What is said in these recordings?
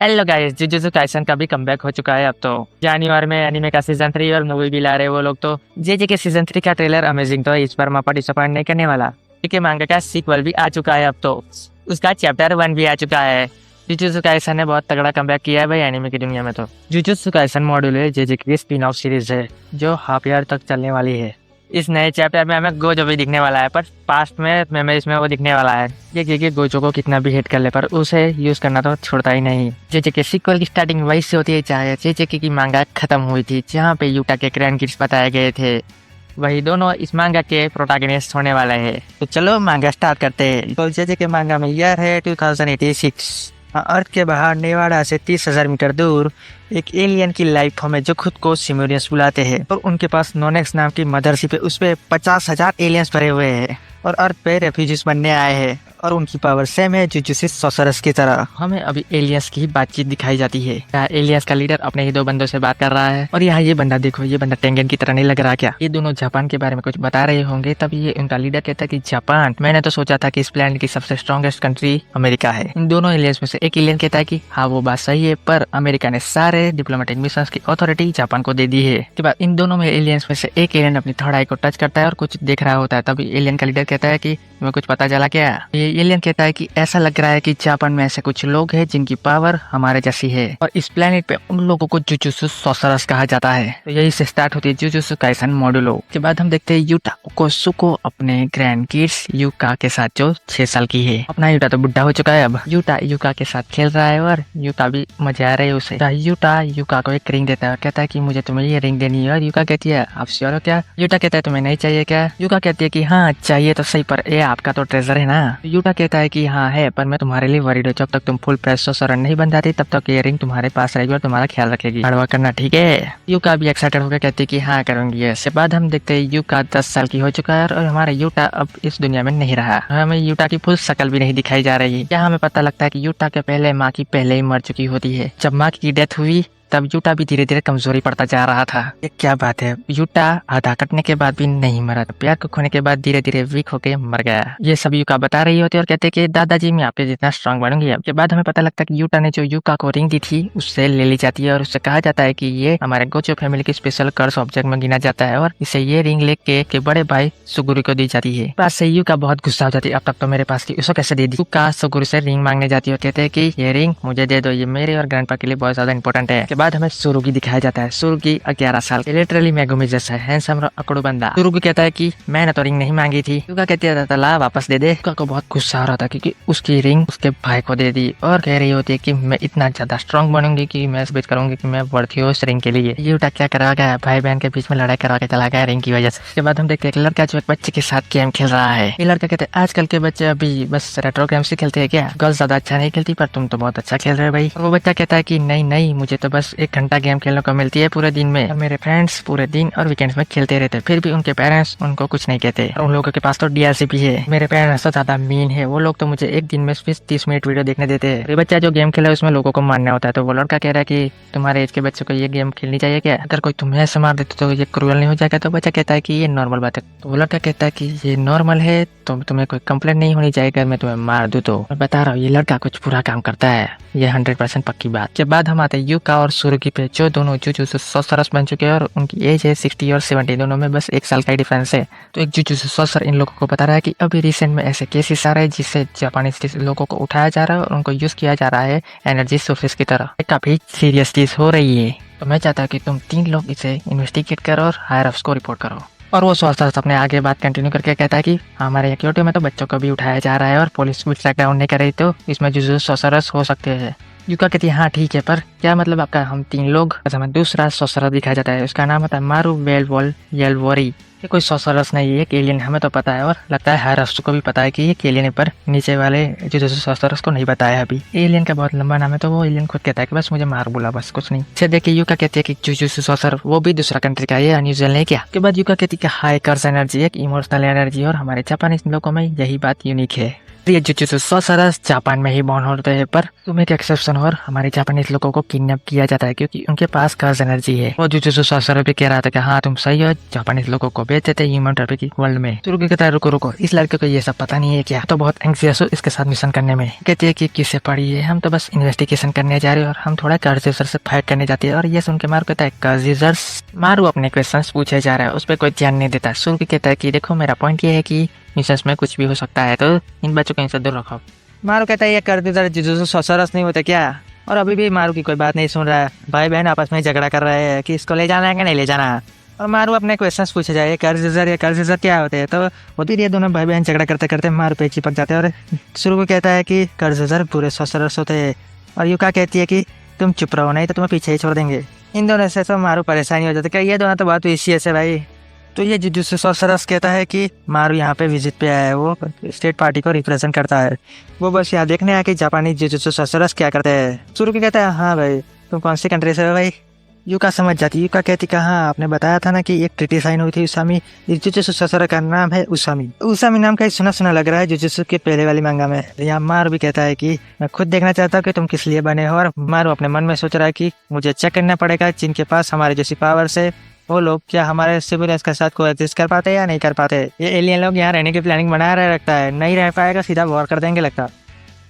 Hello guys, jujutsu Kaisen का भी comeback हो चुका है। अब तो जनवरी में एनीमे का सीजन 3 और मूवी भी ला रहे हैं वो लोग। तो जे के सीजन 3 का ट्रेलर अमेजिंग, तो इस बार मापा डिसअपॉइंट नहीं करने वाला। के मांगा का सीक्वल भी आ चुका है। अब तो उसका चैप्टर 1 भी आ चुका है। जुजुत्सु काइसन ने बहुत तगड़ा कमबैक किया है भाई एनीमे की दुनिया में। तो जुजुत्सु काइसन मॉड्यूल है जे की स्पिन ऑफ सीरीज है जो हाफ ईयर तक चलने वाली है। इस नए चैप्टर में हमें गोजो भी दिखने वाला है, पर पास्ट में मेमोरीज में वो दिखने वाला है। ये गोजो को कितना भी हिट कर ले पर उसे यूज करना तो छोड़ता ही नहीं। जे के सीक्वल की स्टार्टिंग वही से होती है, चाहे जे की मांगा खत्म हुई थी जहाँ पे यूटा के ग्रैंड किड्स बताए गए थे, वही दोनों इस मांगा के प्रोटैगनिस्ट होने वाले हैं। तो चलो मांगा स्टार्ट करते हैं। तो जे के मांगा में ईयर है 2086। अर्थ के बाहर नेवाडा से 30,000 मीटर दूर एक एलियन की लाइफ फॉर्म है जो खुद को सिमोरियंस बुलाते हैं, और उनके पास नोनेक्स नाम की मदरशिप है। उस पे 50,000 एलियंस भरे हुए हैं और अर्थ पे रेफ्यूजीज बनने आए हैं, और उनकी पावर सेम है जुजुत्सु सोर्सरर्स की तरह। हमें अभी एलियंस की बातचीत दिखाई जाती है। यहाँ एलियंस का लीडर अपने ही 2 बंदों से बात कर रहा है, और यहाँ ये बंदा देखो, ये बंदा टेंगन की तरह नहीं लग रहा क्या? ये दोनों जापान के बारे में कुछ बता रहे होंगे, तब ये उनका लीडर कहता है कि जापान। मैंने तो सोचा था कि इस प्लैनेट की सबसे स्ट्रॉन्गेस्ट कंट्री अमेरिका है। इन दोनों एलियंस में से एक एलियन कहता है कि हाँ वो बात सही है, पर अमेरिका ने सारे डिप्लोमेटिक मिशन की अथॉरिटी जापान को दे दी है। के बाद इन दोनों में एलियंस में से एक एलियन अपनी थर्ड आई को टच करता है और कुछ देख रहा होता है। तभी एलियन का लीडर कहता है कि तुम्हें कुछ पता चला क्या? ये एलियन कहता है कि ऐसा लग रहा है कि जापान में ऐसे कुछ लोग हैं जिनकी पावर हमारे जैसी है, और इस प्लेनेट पे उन लोगों को जुजुत्सु सोर्सरर्स कहा जाता है। तो यही से स्टार्ट होती है जुजुत्सु काइसन मॉड्यूलो। के बाद हम देखते हैं यूटा ओकोसुको अपने ग्रैंड किड्स यूका के साथ, जो 6 साल की है। अपना यूटा तो बुढ़ा हो चुका है, अब यूटा यूका के साथ खेल रहा है और यूका भी मजा आ रही है उसे। यूटा यूका को एक रिंग देता है और कहता है कि मुझे तुम्हें ये रिंग देनी है, और यूका कहती है आप श्योर हो क्या? यूटा कहता है तुम्हें नहीं चाहिए क्या? यूका कहती है कि हाँ चाहिए तो सही, पर ये आपका तो ट्रेजर है ना। यूटा कहता है कि हाँ है, पर मैं तुम्हारे लिए वरीड हूँ। जब तक तुम फुल प्रेस सोर्सरर नहीं बन जाती तब तक ये रिंग तुम्हारे पास रहेगी और तुम्हारा ख्याल रखेगी। हड़वा करना ठीक है? यूका भी एक्साइटेड होकर कहती है कि हाँ करूंगी। इसके बाद हम देखते हैं यूका 10 साल की हो चुका है और हमारा यूटा अब इस दुनिया में नहीं रहा। हमें यूटा की फुल शक्ल भी नहीं दिखाई जा रही है। यहाँ हमें पता लगता है कि यूटा के पहले माँ की पहले ही मर चुकी होती है। जब माँ की डेथ हुई तब यूटा भी धीरे धीरे कमजोरी पड़ता जा रहा था। ये क्या बात है, यूटा आधा कटने के बाद भी नहीं मरा, प्यार को खोने के बाद धीरे धीरे वीक होके मर गया। ये सब यूका बता रही होती है और कहते हैं कि दादाजी मैं आपके जितना स्ट्रांग बनूंगी। अब के बाद हमें पता लगता है कि यूटा ने जो यूका को रिंग दी थी उससे ले ली जाती है, और उससे कहा जाता है कि ये हमारे गोचो फैमिली की स्पेशल कर्स ऑब्जेक्ट में गिना जाता है, और इसे ये रिंग लेके के बड़े भाई सुगुरु को दी जाती है। पास से यूका बहुत गुस्सा हो जाती है, अब तक तो मेरे पास थी, उसको कैसे दे दी? यूका सुगुरु से रिंग मांगने जाती है और कहते हैं कि ये रिंग मुझे दे दो, ये मेरे और ग्रैंडपा के लिए बहुत ज्यादा इंपॉर्टेंट है। के बाद हमें सुरुगी दिखाया जाता है। सुरुगी 11 साल के, लिटरली मेगुमी जैसा हैंडसम और अकड़ू बंदा। सुरुगी कहता है कि मैंने तो रिंग नहीं मांगी थी। यूका कहती है ला वापस दे दे। यूका को बहुत गुस्सा आ रहा था क्योंकि उसकी रिंग उसके भाई को दे दी, और कह रही होती है कि मैं इतना ज्यादा स्ट्रांग बनूंगी कि मैं साबित करूंगी कि मैं वर्थ हूँ उस रिंग के लिए। यूटा क्या करा गया, भाई बहन के बीच में लड़ाई करा के चला गया रिंग की वजह से। उसके बाद हम देखते हैं एक लड़का जो एक बच्चे के साथ गेम खेल रहा है। ये लड़का कहते हैं आजकल के बच्चे अभी बस रेट्रो गेम्स ही खेलते हैं क्या? गर्ल्स ज्यादा अच्छा नहीं खेलती, पर तुम तो बहुत अच्छा खेल रहे हो भाई। और वो बच्चा कहता है कि नहीं नहीं, मुझे तो बस 1 घंटा गेम खेलने को मिलती है पूरे दिन में, और मेरे फ्रेंड्स पूरे दिन और वीकेंड्स में खेलते रहते, फिर भी उनके पेरेंट्स उनको कुछ नहीं कहते, और उन लोगों के पास तो डीआरसी भी है। मेरे पेरेंट्स तो ज्यादा मीन है, वो लोग तो मुझे एक दिन में सिर्फ 30 मिनट वीडियो देखने देते हैं। ये बच्चा जो गेम खेला है उसमें लोगों को मारना होता है, तो वो लड़का कह रहा है कि तुम्हारे एज के बच्चों को ये गेम खेलनी चाहिए क्या? अगर कोई तुम्हें ऐसे मार देते तो ये क्रूअल नहीं हो जाएगा? तो बच्चा कहता है कि ये नॉर्मल बात है। तो वो लड़का कहता है कि ये नॉर्मल है तो तुम्हें कोई कंप्लेंट नहीं होनी चाहिए अगर मैं तुम्हें मार दूं तो। मैं बता रहा हूँ ये लड़का कुछ पूरा काम करता है, ये 100% पक्की बात। के बाद हम आते हैं यूका और सुरुगी पे, जो दोनों जुजुत्सु सोर्सरर्स बन चुके हैं, और उनकी एज है 60 और 70, दोनों में बस 1 साल का ही डिफरेंस है। तो एक जुजुत्सु सोर्सर इन लोगों को बता रहा है कि अभी रिसेंट में ऐसे केसेस आ रहे हैं जिससे जापानीज लोगों को उठाया जा रहा है और उनको यूज किया जा रहा है एनर्जी सोर्सेस की तरह। काफी सीरियस चीज हो रही है, तो मैं चाहता हूँ कि तुम 3 लोग इसे इन्वेस्टिगेट करो और हायर अप्स को रिपोर्ट करो। और वो सोचता अपने आगे बात कंटिन्यू करके कहता है कि हमारे एक्टिविटी में तो बच्चों को भी उठाया जा रहा है और पुलिस भी ट्रैक डाउन नहीं कर रही, तो इसमें जुजुत्सु सोर्सरर्स हो सकते हैं। यूका कहती है हाँ ठीक है, पर क्या मतलब आपका? हम 3 लोग। हमें दूसरा सोर्सरर दिखाया जाता है, उसका नाम होता है मारू वेलवोल येलवोरी। ये कोई सोर्सरर्स नहीं है, एक एलियन, हमें तो पता है, और लगता है हायर अप्स को भी पता है कि ये एलियन है, पर नीचे वाले जुजुत्सु सोर्सरर्स को नहीं बताया अभी। एलियन का बहुत लंबा नाम है, तो वो एलियन खुद कहता है कि बस मुझे मार बोला, बस कुछ नहीं। इसे देख के यूका कहती है कि जुजुत्सु सोर्सरर वो भी दूसरा कंट्री का है, अनयूजुअल नहीं क्या? के बाद यूका कहती है कि हाई कर्स एनर्जी एक इमोशनल एनर्जी, और हमारे जापानीज लोगों में यही बात यूनिक है। ये जुजुत्सु सोर्सरर्स जापान में ही बॉर्न होते हैं, पर तुम एक एक्सेप्शन और हमारे जापानीज लोगों को किडनैप किया जाता है क्योंकि उनके पास कर्ज एनर्जी है। वो जुजुत्सु सोर्सरर भी कह रहा था कि हाँ तुम सही हो, जापानीज लोगों को बेच देते ह्यूमन ट्रैफिकिंग वर्ल्ड में। सुरुकी कहता है रुको रुको, इस लड़के को ये सब पता नहीं है क्या? तो बहुत एंग्जियस हो इसके साथ मिशन करने में। कहती है कि किससे पड़ी है, हम तो बस इन्वेस्टिगेशन करने जा रहे हैं और हम थोड़ा कर्ज यूजर से फाइट करने जाते हैं। और ये सुन के मारू कहता है कर्ज यूजर्स? मारू अपने क्वेश्चन पूछे जा रहा है, उस पर कोई ध्यान नहीं देता। सुरुकी कहता है कि देखो मेरा पॉइंट ये है कि मिशंस में कुछ भी हो सकता है, तो इन बच्चों को इनसे दूर रखो। मारू कहता है ये कर दे जुजुत्सु सोर्सरर्स नहीं होते क्या? और अभी भी मारू की कोई बात नहीं सुन रहा है। भाई बहन आपस में झगड़ा कर रहे हैं कि इसको ले जाना है कि नहीं ले जाना। और मारू अपने क्वेश्चंस पूछे जाए कर्ज यूजर क्या होते हैं, तो होती रही दोनों भाई बहन झगड़ा करते करते मारू पे चिपक जाते हैं। और शुरू को कहता है कि कर्ज यूजर पूरे सोर्सरर्स होते हैं। और युका कहती है कि तुम चुप रहो नहीं तो तुम्हें पीछे ही छोड़ देंगे। इन दोनों से तो मारू परेशानी हो जाती है, क्या ये दोनों तो बहुत विशियस है भाई। तो ये जुजुत्सु सोर्सरर्स कहता है कि मारू यहाँ पे विजिट पे आया है, वो स्टेट पार्टी को रिप्रेजेंट करता है। वो बस यहाँ देखने आया कि जापानी जुजुत्सु सोर्सरर्स क्या करते हैं। सुरुकी कहता है हाँ भाई तुम कौन सी कंट्री से हो भाई? युका समझ जाती। युका कहती कि हाँ आपने बताया था ना कि एक ट्रीटी साइन हुई थी उसामी, जुजुत्सु सोर्सरर का नाम है उसामी। उसामी नाम का सुना सुना लग रहा है जुजुत्सु के पहले वाली मांगा में। यहाँ मारू भी कहता है कि मैं खुद देखना चाहता हूँ कि तुम किस लिए बने हो। और मारू अपने मन में सोच रहा है कि मुझे चेक करना पड़ेगा जिनके पास हमारे जैसी पावर्स है वो लोग क्या हमारे सिविलियंस के साथ कोएग्जिस्ट कर पाते हैं या नहीं कर पाते। ये एलियन लोग यहाँ रहने की प्लानिंग बना रहे रखता है, नहीं रह पाएगा सीधा वॉर कर देंगे लगता।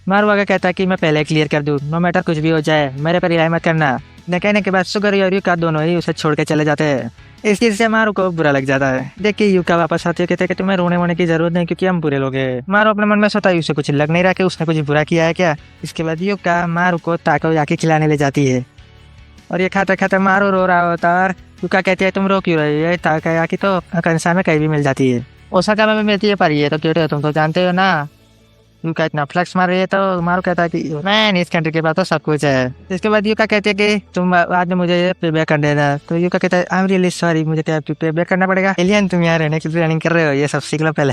मारू आगे कहता है कि मैं पहले क्लियर कर दूं, नो मैटर कुछ भी हो जाए मेरे पर रिलाई मत करना। कहने के बाद सुगर और युका दोनों ही उसे छोड़ के चले जाते हैं। इस चीज से मारू को बुरा लग जाता है। देखिए युका वापस आते कहते कि तुम्हें रोने वोने की जरूरत नहीं क्योंकि हम बुरे लोग हैं। मारू अपने मन में सोचता है उसे कुछ लग नहीं रहा कि उसने कुछ बुरा किया है क्या। इसके बाद युका मारू को ताकोयाकी खिलाने ले जाती है और ये खाते खाते मारू रो रहा होता है। और युका कहती है तुम रो क्यों रही है, ताकोयाकी तो कंसा में कहीं भी मिल जाती है, ओसाका में भी मिलती है, पर ये तो क्यों तुम तो जानते हो ना। युका इतना फ्लेक्स मार रही है तो मारू कहता है कि मैन इस कंट्री के पास तो सब कुछ है। इसके बाद युका कहती है कि तुम बाद में मुझे पे बैक कर देना। तो युका कहता है आई एम रियली सॉरी, मुझे क्या पे बैक करना पड़ेगा? एलियन तुम यहाँ रहने की प्लानिंग कर रहे हो, ये सब सीख लो पहले।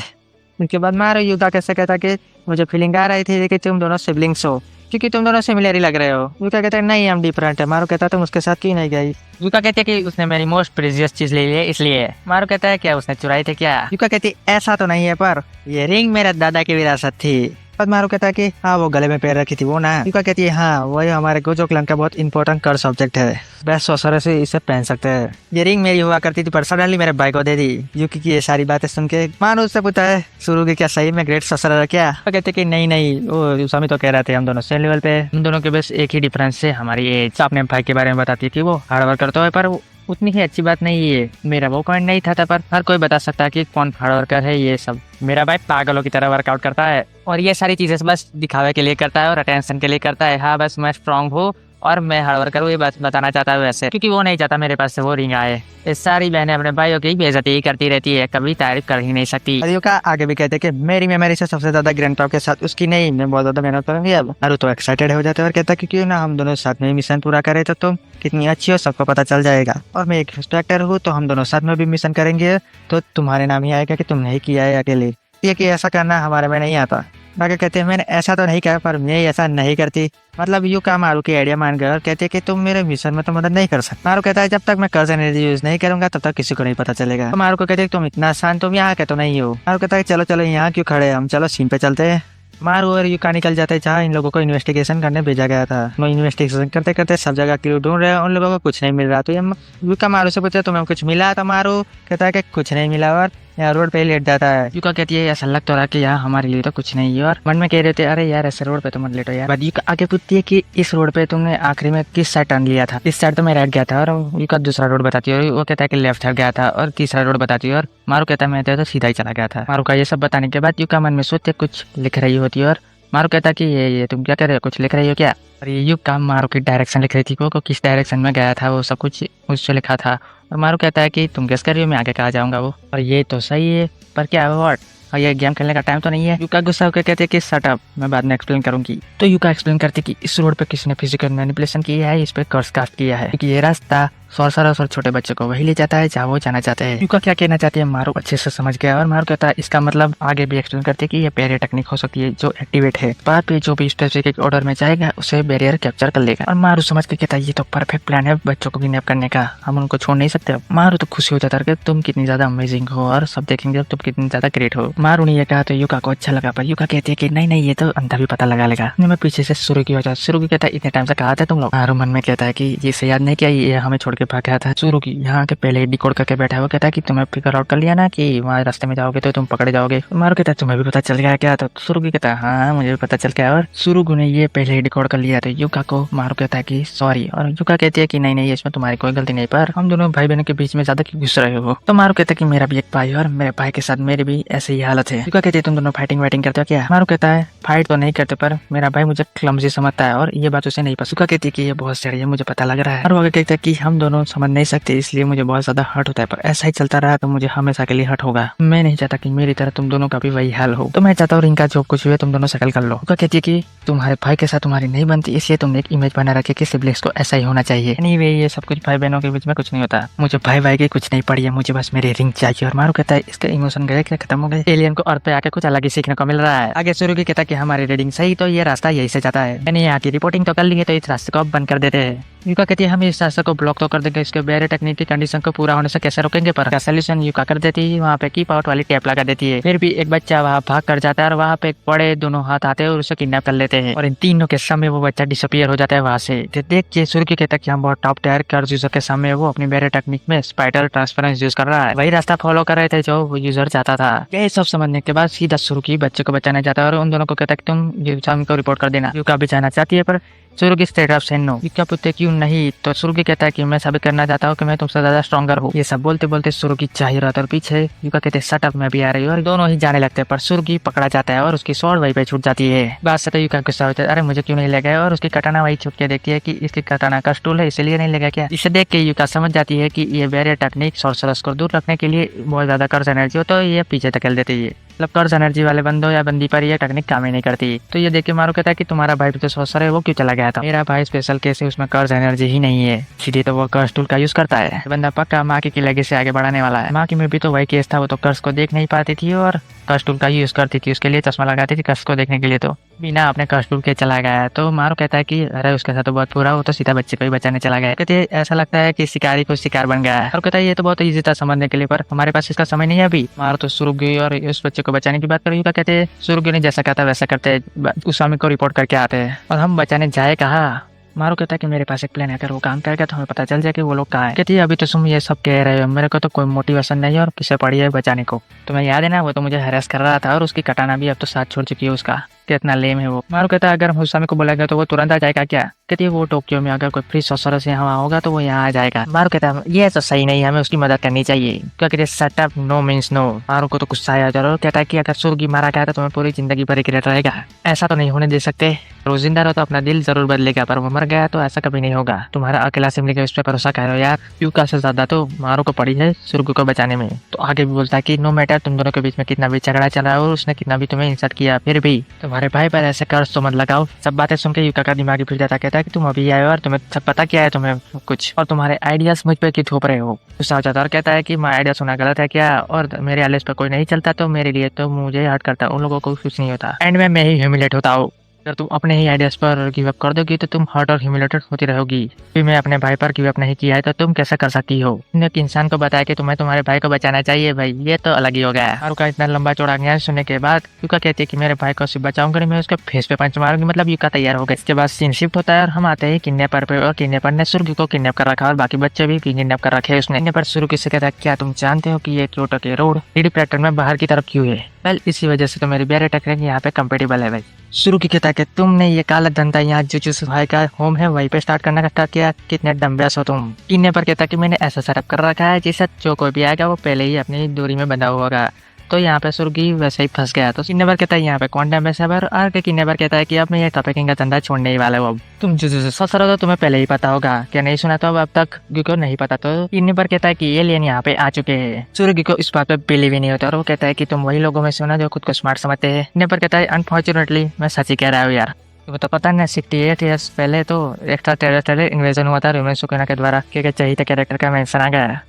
उसके बाद मारू युका कैसे कहता कि मुझे फीलिंग आ रही थी कि तुम दोनों सिबलिंग्स हो क्योंकि तुम दोनों सिमिलर ही लग रहे हो। युका कहता है नहीं हम डिफरेंट है। मारू कहता है तुम उसके साथ क्यों नहीं गई? युका कहती है कि उसने मेरी मोस्ट प्रीशियस चीज ले ली है इसलिए। मारू कहता है क्या उसने चुराई थी क्या? युका कहती है ऐसा तो नहीं है, पर ये रिंग मेरे दादा की विरासत थी। मारू कहता है कि हाँ वो गले में पैर रखी थी वो ना। युका कहती है हाँ वही हमारे गोजो क्लैन का बहुत इंपॉर्टेंट कर्स ऑब्जेक्ट है, बेस्ट सोर्सरर से इसे पहन सकते हैं। ये रिंग मेरी हुआ करती थी पर सडनली मेरे भाई को दे दी। युकी की ये सारी बातें सुन के मारू उससे पूछता है शुरू की क्या सही में ग्रेट सोर्सरर है क्या? कहते कि नहीं वो स्वामी तो कह रहे थे हम दोनों सेम लेवल पे, हम दोनों के बस एक ही डिफरेंस है हमारी एज। अपने भाई के बारे में बताती है कि वो हार्ड वर्क करता है पर उतनी ही अच्छी बात नहीं है। मेरा वो पॉइंट नहीं था पर हर कोई बता सकता है कि कौन हार्ड वर्कर है। ये सब मेरा भाई पागलों की तरह वर्कआउट करता है और ये सारी चीजें बस दिखावे के लिए करता है और अटेंशन के लिए करता है। हाँ बस मैं स्ट्रांग हूँ और मैं हार्ड वर्कर हूँ ये बात बताना चाहता है वैसे, क्योंकि वो नहीं चाहता मेरे पास से वो रिंग आए। ये सारी बहनें अपने भाइयों की बेइज्जती ही करती रहती है, कभी तारीफ कर ही नहीं सकती। युका आगे भी कहते कि मेरी मेमोरी से सबसे ज्यादा ग्रैंडपा के साथ उसकी नहीं, मैं बहुत ज्यादा मेहनत करूंगी अब। नारू तो एक्साइटेड हो जाते और कहता कि क्यों ना हम दोनों साथ में मिशन पूरा करें, तो तुम कितनी अच्छी हो सबको पता चल जाएगा। और मैं एक इंस्ट्रक्टर हूँ तो हम दोनों साथ में भी मिशन करेंगे तो तुम्हारे नाम ही आएगा कि तुम नहीं किया है अकेले। ये कि ऐसा करना हमारे में नहीं आता। बाकी कहते हैं मैंने ऐसा तो नहीं कहा पर मैं ऐसा नहीं करती। मतलब युका मारू की आइडिया मान गए और कहते हैं कि तुम मेरे मिशन में तो मदद नहीं कर सकते। मारू कहता है जब तक मैं कर्ज एनर्जी यूज नहीं करूंगा तब तक किसी को नहीं पता चलेगा। तो मारू को कहते हैं तुम इतना आसान, तुम यहाँ के तो नहीं हो। मारू कहता है चलो चलो यहाँ क्यों खड़े हम, चलो सीन पे चलते हैं। मारू और युका निकल जाते हैं जहाँ इन लोगों को इन्वेस्टिगेशन करने भेजा गया था। वो इन्वेस्टिगेशन करते करते सब जगह क्लू ढूंढ रहे हैं, उन लोगों को कुछ नहीं मिल रहा। तो ये युका मारू से पूछते तुम्हें कुछ मिला? तो मारू कहता है कि कुछ नहीं मिला और यहाँ रोड पे ही लेट जाता है। युका कहती है ऐसा लग तो रहा कि यहाँ हमारे लिए तो कुछ नहीं है। और मन में कह रहे थे अरे यार ऐसे रोड पे तो मत लेटो यार। बाद युका आगे पूछती है कि इस रोड पे तुमने आखिरी में किस साइड टर्न लिया था? इस साइड तो मैं राइट गया था। और युका दूसरा रोड बताती है और वो कहता है कि लेफ्ट साइड गया था। और तीसरा रोड बताती है और मारू कहता है मैं तो सीधा ही चला गया था। मारू का ये सब बताने के बाद युका मन में सोचते कुछ लिख रही होती है और मारू कहता कि ये तुम क्या कर रहे हो, कुछ लिख रही हो क्या? और ये युका मारू की डायरेक्शन लिख रही थी, को किस डायरेक्शन में गया था वो सब कुछ उससे लिखा था। और मारू कहता है कि तुम गेस कर रही हो मैं आगे कहाँ जाऊंगा वो। और ये तो सही है पर क्या व्हाट, और ये गेम खेलने का टाइम तो नहीं है। युका गुस्सा होकर कहते हैं कि शट अप, मैं बाद में एक्सप्लेन करूंगी। तो युका एक्सप्लेन करती कि इस रोड पे किसी ने फिजिकल मैनिपुलेशन किया है, इस पे कर्स कास्ट किया है क्योंकि ये रास्ता सॉर्सरर्स और छोटे बच्चों को वही ले जाता है जहाँ वो जाना चाहते हैं। युका क्या कहना चाहती है मारू अच्छे से समझ गया और मारू कहता है इसका मतलब आगे भी एक्सप्लेन करते हैं कि ये बैरियर टेक्निक हो सकती है जो एक्टिवेट है। बाद पे जो भी स्पेसिफिक ऑर्डर में जाएगा उसे बैरियर कैप्चर कर लेगा। और मारू समझ के कहता है ये तो परफेक्ट प्लान है बच्चों को किडनैप करने का, हम उनको छोड़ नहीं सकते। मारू तो खुशी हो जाता है कि तुम कितनी ज्यादा अमेजिंग हो और सब देखेंगे तुम कितनी ज्यादा ग्रेट हो। मारू ने ये कहा तो युका को अच्छा लगा, पर युका कहती है कि नहीं नहीं ये तो अंधा भी पता लगा लेगा। मैं पीछे से शुरू की वजह शुरू की कहता है इतने टाइम से कहा था तुम लोग। मारू मन में कहता है कि ये से याद नहीं किया ये हमें छोड़ के भाग गया था। शुरू की यहाँ के पहले डिकोड करके बैठा है। वो कहता है कि तुम्हें फिगर आउट कर लिया ना कि वहाँ रास्ते में जाओगे तो तुम पकड़े जाओगे। मारू कहता है तुम्हें भी पता चल गया क्या? तो शुरू की कहता है हाँ मुझे भी पता चल गया। और शुरू ने ये पहले ही डिकोड कर लिया तो युका को मारू कहता है कि सॉरी। और युका कहती है कि नहीं नहीं इसमें तुम्हारी कोई गलती नहीं, पर हम दोनों भाई बहनों के बीच में ज्यादा क्यों घुस रहे हो। तो मारू कहता है कि मेरा भी एक भाई है और मेरे भाई के साथ मेरी भी ऐसी ही हालत है। युका कहती है तुम दोनों फाइटिंग वाइटिंग करते हो क्या? मारू कहता है फाइट तो नहीं करते पर मेरा भाई मुझे क्लमजी समझता है और ये बात उसे नहीं पसंद। युका कहती है कि ये बहुत सही है मुझे पता लग रहा है। और वो कहता है कि हम दोनों समझ नहीं सकते इसलिए मुझे बहुत ज्यादा हर्ट होता है, पर ऐसा ही चलता रहा तो मुझे हमेशा के लिए हर्ट होगा। मैं नहीं चाहता कि मेरी तरह तुम दोनों का भी वही हाल हो। तो मैं चाहता हूँ इनका जो कुछ हुआ तुम दोनों सेटल कर लो। युका कहती है कि तुम्हारे भाई के साथ तुम्हारी नहीं बनती इसलिए तुमने एक इमेज बना रखी कि सिबलिंग्स को ऐसा ही होना चाहिए। एनीवे ये सब कुछ भाई बहनों के बीच में कुछ नहीं होता। मुझे भाई भाई की कुछ नहीं पड़ी है, मुझे बस मेरी रिंग चाहिए। और मारू कहता है इसके इमोशन गए क्या खत्म हो गए? एलियन को अर्थ पे आके कुछ अलग ही सीखने को मिल रहा है। आगे शुरू की कहता कि हमारी रीडिंग सही तो ये रास्ता यही से जाता है। मैंने यहाँ की रिपोर्टिंग तो कर ली है तो इस रास्ते को अब बंद कर देते हैं। युका कहती है हम इस रास्ते को ब्लॉक तो कर देंगे, इसके बैरियर टेक्निक की कंडीशन को पूरा होने से कैसे रोकेंगे? पर सोल्यूशन युका कर देती है, वहाँ पे कीप आउट वाली टेप लगा देती है। फिर भी एक बच्चा वहाँ भाग कर जाता है और वहाँ पे एक बड़े दोनों हाथ आते हैं और उसे किडनैप कर लेते हैं। और इन तीनों के सामने वो बच्चा डिसअपियर हो जाता है वहाँ से। देख के सूर्य की कहता है कि हम बहुत टॉप टायर कर्ज यूजर के सामने वो अपनी बैरियर टेक्निक में स्पाइडर ट्रांसफरेंस यूज कर रहा है। वही रास्ता फॉलो कर रहे थे जो वो यूजर चाहता था। ये सब समझने के बाद सीधा शुरू की बच्चे को बचाने जाता है और उन दोनों को कहता है कि तुम युका को रिपोर्ट कर देना। युका भी जाना चाहती है पर सुरुगी स्ट्रेट ऑफ सेन नो। युका पूछते क्यों नहीं? तो सुरुगी कहता है कि मैं साबित करना चाहता हूँ कि मैं तुमसे ज्यादा स्ट्रॉन्गर हूँ। ये सब बोलते बोलते सुरुगी चाहिए रहता और पीछे युका कहते शट अप मैं भी आ रही हूँ और दोनों ही जाने लगते हैं। पर सुरुगी पकड़ा जाता है और उसकी स्वॉर्ड वहीं पे छूट जाती है। बात से तो युका गुस्सा होता है अरे मुझे क्यों नहीं ले गया? और उसकी कटाना वही छुप के देखती है कि इसकी कटाना का स्टूल है इसलिए नहीं लगा क्या? इसे देख के युका समझ जाती है कि ये बैरियर टेक्निक सॉर्सरर्स को दूर रखने के लिए बहुत ज्यादा कर्ज एनर्जी हो तो ये पीछे धकेल देती है। मतलब कर्ज एनर्जी वाले बंदों या बंदी पर ये टेक्निक काम ही नहीं करती। तो ये देख के मारू कहता है कि तुम्हारा भाई तो सॉर्सर है वो क्यों चला गया था? मेरा भाई स्पेशल केस है उसमें कर्ज एनर्जी ही नहीं है, सीधे तो वो कर्ज टूल का यूज करता है। बंदा पक्का माँ की लेगे से आगे बढ़ाने वाला है। माँ की में भी तो वही केस था, वो तो कर्ज को देख नहीं पाती थी और कर्ज टूल का यूज करती थी, उसके लिए चश्मा लगाती थी कर्ज को देखने के लिए। तो बिना अपने कर्ज टूल के चला गया है। तो मारू कहता है कि अरे उसके साथ तो बहुत बुरा, वो तो सीधा बच्चे को ही बचाने चला गया। कहते ऐसा लगता है कि शिकारी को शिकार बन गया है। और कहता है ये तो बहुत ईजी था समझने के लिए पर हमारे पास इसका समय नहीं है अभी। मारू तो शुरू गई और उस बच्चे को बचाने की बात करेगी। कहते हैं शुरू ने जैसा कहता वैसा करते, उस स्वामी को रिपोर्ट करके आते हैं और हम बचाने जाए कहा। मारू कहता है कि मेरे पास एक प्लान है, अगर वो काम करेगा तो हमें पता चल जाए कि वो लोग कहाँ है। कहती है अभी तो तुम ये सब कह रहे हो, मेरे को तो कोई मोटिवेशन नहीं है और किसे पड़ी है बचाने को। तुम्हें याद है ना वो तो मुझे हैरेस कर रहा था और उसकी कटाना भी अब तो साथ छोड़ चुकी है उसका। कितना लेम है वो। मारू कहता है अगर हम उस को बोलेगा तो वो तुरंत आ जाएगा क्या? कहती है वो टोक्यो में अगर कोई फ्री सॉर्सरर यहाँ होगा तो वो यहाँ आ जाएगा। मारू कहता है ये तो सही नहीं, हमें उसकी मदद करनी चाहिए। क्या कहते सेटअप नो मीन्स नो। मारू को तो गुस्सा आया जरूर। कहता है कि अगर सुर्गी मारा गया तो तुम्हें पूरी जिंदगी भर रिग्रेट रहेगा, ऐसा तो नहीं होने दे सकते। रोज जिंदा रहो तो अपना दिल जरूर बदलेगा, पर वो मर गया तो ऐसा कभी नहीं होगा। तुम्हारा अकेला सिमली के उस पर भरोसा कर रहे हो यार। युका से ज्यादा तो मारू को पड़ी है सुर्गी को बचाने में। तो आगे भी बोलता है कि नो मैटर तुम दोनों के बीच में कितना भी झगड़ा चल रहा है और उसने कितना भी तुम्हें इंसल्ट किया, फिर भी तुम्हारे भाई पर ऐसे कर्ज तो मत लगाओ। सब बातें सुन के युका का दिमाग ही फिर जाता। कहता है कि तुम अभी आए हो और तुम्हें सब पता क्या है तुम्हें कुछ, और तुम्हारे आइडियाज मुझ पे क्यों थोप रहे हो? गुस्सा हो जाता और कहता है कि मैं आइडिया सुना गलत है क्या? और मेरे आइडियाज पर कोई नहीं चलता तो मेरे लिए तो मुझे हर्ट करता, उन लोगों को कुछ नहीं होता। एंड में मैं ही ह्यूमिलेट होता हूँ। अगर तुम अपने ही आइडियाज पर गिव अप कर दोगी तो तुम हर्ट और ह्यूमिलेटेड होती रहोगी। फिर मैं अपने भाई पर गिव अप नहीं किया है तो तुम कैसे कर सकती हो? एक इंसान को बताया कि तुम्हें तुम्हारे भाई को बचाना चाहिए, भाई ये तो अलग ही हो गया है। और का इतना लंबा चौड़ा ज्ञान सुनने के बाद युका कहती है कि मेरे भाई को सिर्फ बचाऊंगा, मैं उसके फेस पे पंच मारूंगी। मतलब युका तैयार हो गया। इसके बाद सीन शिफ्ट होता है और हम आते हैं किडनैपर पे और किडनैपर ने सुर्गी को किडनैप कर रखा और बाकी बच्चे भी किडनैप कर रखे हैं उसने। किडनैपर सुर्गी से कहता है क्या तुम जानते हो कि ये क्योटो के रोड 3D पैटर्न में बाहर की तरफ क्यों है? वेल इसी वजह से तो मेरी बैरियर टेक्निक यहाँ पे कंपेटेबल है भाई। शुरू की कहता है कि तुमने ये काला धंधा यहाँ जुजुत्सु भाई का होम है वहीं पे स्टार्ट करना स्टार्ट किया, कितने डम्बेस हो तुम? किन्ने पर कहता कि मैंने ऐसा सेटअप कर रखा है जिससे जो कोई भी आएगा वो पहले ही अपनी दूरी में बंधा हुआ होगा। तो यहाँ पे सुर्गी वैसे ही फंस गया। तो किन्ने पर कहता है यहाँ पे कौन डम्बेस है? और किन्ने पर कहता है कि अब मैं ये टॉपिकिंग का धंधा छोड़ने ही वाला हूँ। अब तुम जुजुत्सु ससुर हो तो तुम्हें पहले ही पता होगा, क्या नहीं सुना? तो अब तक क्यों नहीं पता? तो किन्ने पर कहता है कि एलियन यहाँ पे आ चुके हैं। सुर्गी को इस बात पे बिलीव ही नहीं होता और वो कहता है कि तुम वही लोगों में से हो ना जो खुद को स्मार्ट समझते हैं। किन्ने पर कहता है अनफॉर्चुनेटली मैं सच ही कह रहा हूँ यार। तुम्हें तो पता नहीं 68 ईयर्स पहले तो एक्स्ट्रा टेरेस्ट्रियल इन्वेजन हुआ था ह्यूमन सुकुना के द्वारा, क्या चाहिए था कैरेक्टर का मेंशन आ गया।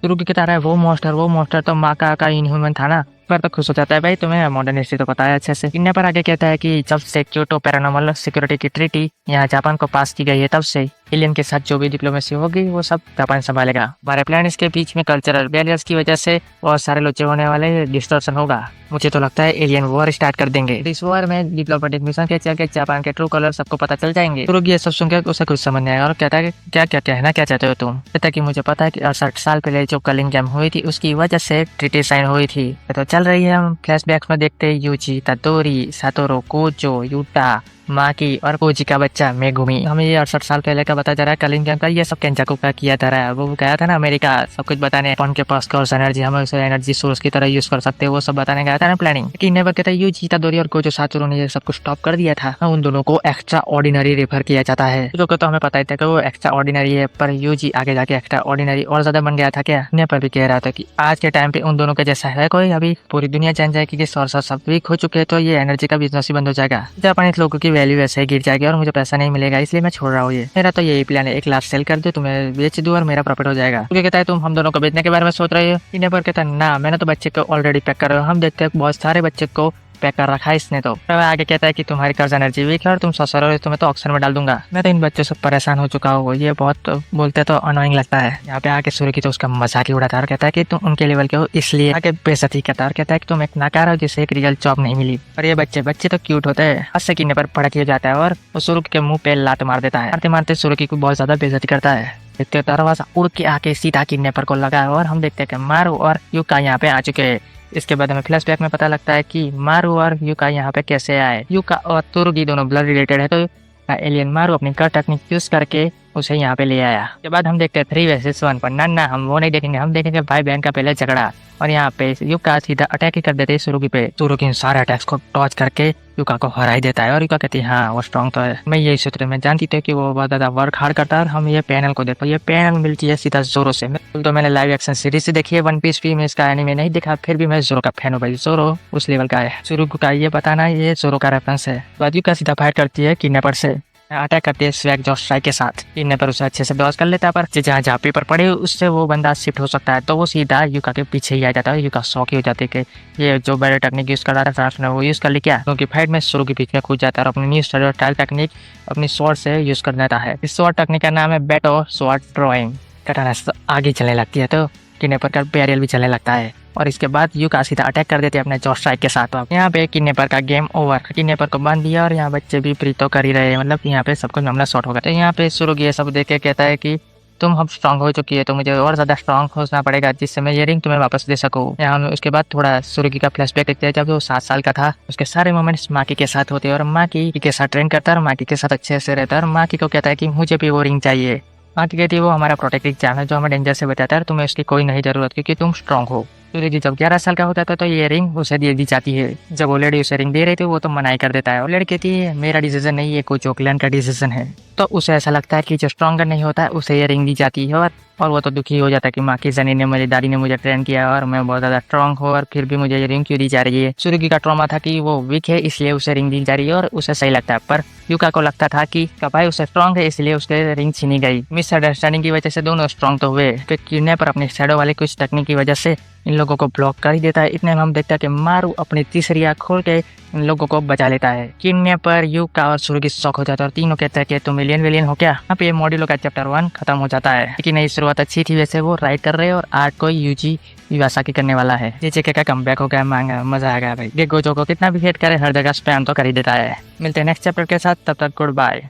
शुरू की तरह है वो मॉन्स्टर तो माँ का इनह्यूमन था ना। पर तो खुश हो जाता है भाई, तुम्हें मॉडर्न हिस्ट्री तो पता है अच्छे से। इन्हें पर आगे कहता है कि जब से क्योटो पैरानॉर्मल सिक्योरिटी की ट्रीटी यहाँ जापान को पास की गई है, तब से एलियन के साथ जो भी डिप्लोमेसी होगी वो सब जापान संभालेगा। हमारे प्लान के बीच में कल्चरल बैरियर्स की वजह से बहुत सारे लोचे होने वाले डिस्टॉर्शन होगा। मुझे तो लगता है एलियन वॉर स्टार्ट कर देंगे। इस वॉर में डिप्लोमेटिक मिशन के चल के जापान के ट्रू कलर सबको पता चल जाएंगे। तुरुग ये सब सुनकर उसे कुछ समझ नहीं आया और कहता है क्या क्या कहना क्या चाहते हो तुम। कहता कि मुझे पता है कि 68 साल पहले जो कलिंग जंग हुई थी उसकी वजह से ट्रीटी साइन हुई थी। तो चल रही है, हम फ्लैशबैक्स में देखते यूजी, ततोरी, सातोरो, कोचो, यूटा, माकी और कोजी का बच्चा मेगुमी। हमें ये 68 साल पहले का बता जा रहा है कलिंग जंग का। ये सब केंजाकू का किया जा रहा है। वो गया था ना अमेरिका सब कुछ बताने, अपन के पास कौन सा एनर्जी हम उसे एनर्जी सोर्स की तरह यूज कर सकते हैं वो सब बताने गया था ना प्लानिंग। लेकिन नेवर कहता है यूजी, ततोरी और कोचो, सातोरो ने ये सब कुछ स्टॉप कर दिया था। उन दोनों को एक्स्ट्रा ऑर्डिनरी रेफर किया जाता है, जो तो हमें पता ही था कि वो एक्स्ट्रा ऑर्डिनरी है, पर यूजी आगे जाके एक्स्ट्रा ऑर्डिनरी और ज्यादा बन गया था। क्या नेपर भी कह रहा था कि आज के टाइम पे उन दोनों के जैसा है कोई। अभी पूरी दुनिया जान जाएगी कि सोर्स सब वीक हो चुके हैं तो ये एनर्जी का बिजनेस ही बंद हो जाएगा। जापानीज लोगों की वैल्यू ऐसे ही गिर जाएगी और मुझे पैसा नहीं मिलेगा, इसलिए मैं छोड़ रहा हूँ। ये मेरा तो यही प्लान है, एक लाख सेल कर दो, तुम्हें बेच दूं और मेरा प्रॉफिट हो जाएगा। तो कहता है तुम हम दोनों को बेचने के बारे में सोच रहे हो। इन्हें पर कहता है ना, मैंने तो बच्चे को ऑलरेडी पैक कर रहे हो। हम देखते हैं बहुत सारे बच्चे को पैक कर रखा है इसने। तो आगे कहता है कि तुम्हारी कर्ज एनर्जी वीक है और तुम ससुर हो, तुम्हें तो ऑक्शन में डाल दूंगा। मैं तो इन बच्चों से परेशान हो चुका हूँ, ये बहुत बोलते तो अनोइंग लगता है। यहाँ पे आके शुरू की तो उसका मजाक ही उड़ाता है और कहता है कि तुम उनके लेवल के हो इसलिए आगे बेइज्जती करता है और कहता है कि तुम एक नाकार हो जिसे एक रियल जॉब नहीं मिली। और ये बच्चे तो क्यूट होते हैं। हंस किन्ने पर पड़क हो जाता है और वो शुरू के मुंह पे लात मार देता है। मारते मारते शुरू की को बहुत ज्यादा बेइज्जती करता है। देखते दरवाजा उड़ के आके सीधा किडनैपर को लगा है और हम देखते हैं कि मारू और युका यहाँ पे आ चुके हैं। इसके बाद हमें फ्लैशबैक में पता लगता है कि मारू और युका यहाँ पे कैसे आए। युका और तुरुगी दोनों ब्लड रिलेटेड है, तो एलियन मारू अपनी कर टेक्निक यूज करके उसे यहाँ पे ले आया। उसके बाद हम देखते हैं 3 vs 1 पर। ना हम वो नहीं देखेंगे, हम देखेंगे भाई बहन का पहले झगड़ा। और यहाँ पे युका सीधा अटैक ही कर देते हैं सुरुगी पे। सुरुगी सारे अटैक्स को टॉच करके युका को हरा ही देता है और युका कहती है हाँ वो स्ट्रॉन्ग तो है। मैं यही सोच रही, मैं जानती थी कि वो बहुत ज्यादा वर्क हार्ड करता है। और हम ये पैनल को देखो, ये पैनल मिलती है सीधा जोरो से। तो मैंने लाइव एक्शन सीरीज से देखी है वन पीस भी, मैं इसका एनीमे नहीं देखा, फिर भी मैं जोरो का फैन हूँ भाई। जोरो उस लेवल का है। सुरुगी का ये बताना ये जोरो का रेफरेंस है। तो युका सीधा फाइट करती है किडनैपर से, अटैक करती है स्वैग जॉस स्ट्राइक के साथ। किडनैपर उसे अच्छे से डॉज कर लेता है, पर जहाँ पेपर पड़े उससे वो बंदा शिफ्ट हो सकता है। तो वो सीधा युका के पीछे ही आ जाता है। युका शॉक ही हो जाती है कि ये जो बड़े टेक्निक यूज कर रहा था उसने वो यूज कर ली क्या। क्योंकि फाइट में शुरू के बीच में कूद जाता है और अपनी न्यू स्टाइल टेक्निक अपनी स्वॉर्ड से यूज कर देता है। इस स्वॉर्ड टेक्निक का नाम है बेटो स्वॉर्ड ड्रॉइंग। कटाना आगे चलने लगती है तो किडनैपर का बैरियल भी चलने लगता है और इसके बाद युका सीधा अटैक कर देते हैं अपने जॉस स्ट्राइक के साथ। यहाँ पे किडनैपर का गेम ओवर। किडनैपर को बांध दिया और यहाँ बच्चे भी फ्री तो कर ही रहे हैं, मतलब यहाँ पे सबको मामला शॉर्ट होगा। तो यहाँ पे शुरू ये सब देख के कहता है कि तुम अब स्ट्रांग हो चुकी है तो मुझे और ज्यादा स्ट्रांग होना पड़ेगा जिससे मैं ये रिंग तुम्हें वापस दे सकूँ। यहाँ उसके बाद थोड़ा सुरुगी का फ्लैशबैक देखते हैं। जब वो 7 साल का था उसके सारे मोमेंट्स माकी के साथ होते हैं और माकी के साथ ट्रेन करता है और माकी के साथ अच्छे से रहता है। और माकी को कहता है कि मुझे भी वो रिंग चाहिए। माकी कहती है वो हमारा प्रोटेक्टिव चार्म है जो हमें डेंजर से बचाता है और तुम्हें उसकी कोई नहीं जरूरत क्योंकि तुम स्ट्रांग हो। सूर्य जब 11 साल का होता था तो ये रिंग उसे दे दी जाती है। जब वो लड़की उसे रिंग दे रही थी वो तो मनाई कर देता है और लड़की कहती है मेरा डिसीजन नहीं, ये कोच ओकलैंड का डिसीजन है। तो उसे ऐसा लगता है कि जो स्ट्रॉन्गर नहीं होता है उसे ये रिंग दी जाती है और वो तो दुखी हो जाता है कि माँ की जनी ने मुझे दादी ने मुझे ट्रेन किया और मैं बहुत ज्यादा स्ट्रांग हूँ और फिर भी मुझे ये रिंग क्यों दी जा रही है। सूर्य का ट्रॉमा था कि वो वीक है इसलिए उसे रिंग दी जा रही है और उसे सही लगता है। पर युका को लगता था कि भाई उसे स्ट्रांग है इसलिए उसके रिंग छीनी गई। मिसअंडरस्टैंडिंग की वजह से दोनों स्ट्रांग तो हुए। फिर किडनैपर अपने शैडो वाले कुछ टेक्निक की वजह से इन लोगों को ब्लॉक कर ही देता है। इतने में हम देखते हैं कि मारू अपनी तीसरी आँख खोल के इन लोगों को बचा लेता है। किडनैपर युका और सुरुगी शॉक हो जाता है और तीनों कहते हैं कि तुम विलियन हो क्या। यहाँ पे मॉड्यूलो का चैप्टर 1 खत्म हो जाता है। लेकिन नई शुरुआत अच्छी थी, वैसे वो राइट कर रहे हैं और आर्ट को यूजी इवासाकी करने वाला है। जेजेके का कमबैक हो गया, मांगा मजा आ गया भाई। गोजो को कितना भी हेट करे हर जगह स्पैम तो कर ही देता है। मिलते हैं नेक्स्ट चैप्टर के साथ, तब तक गुड बाय।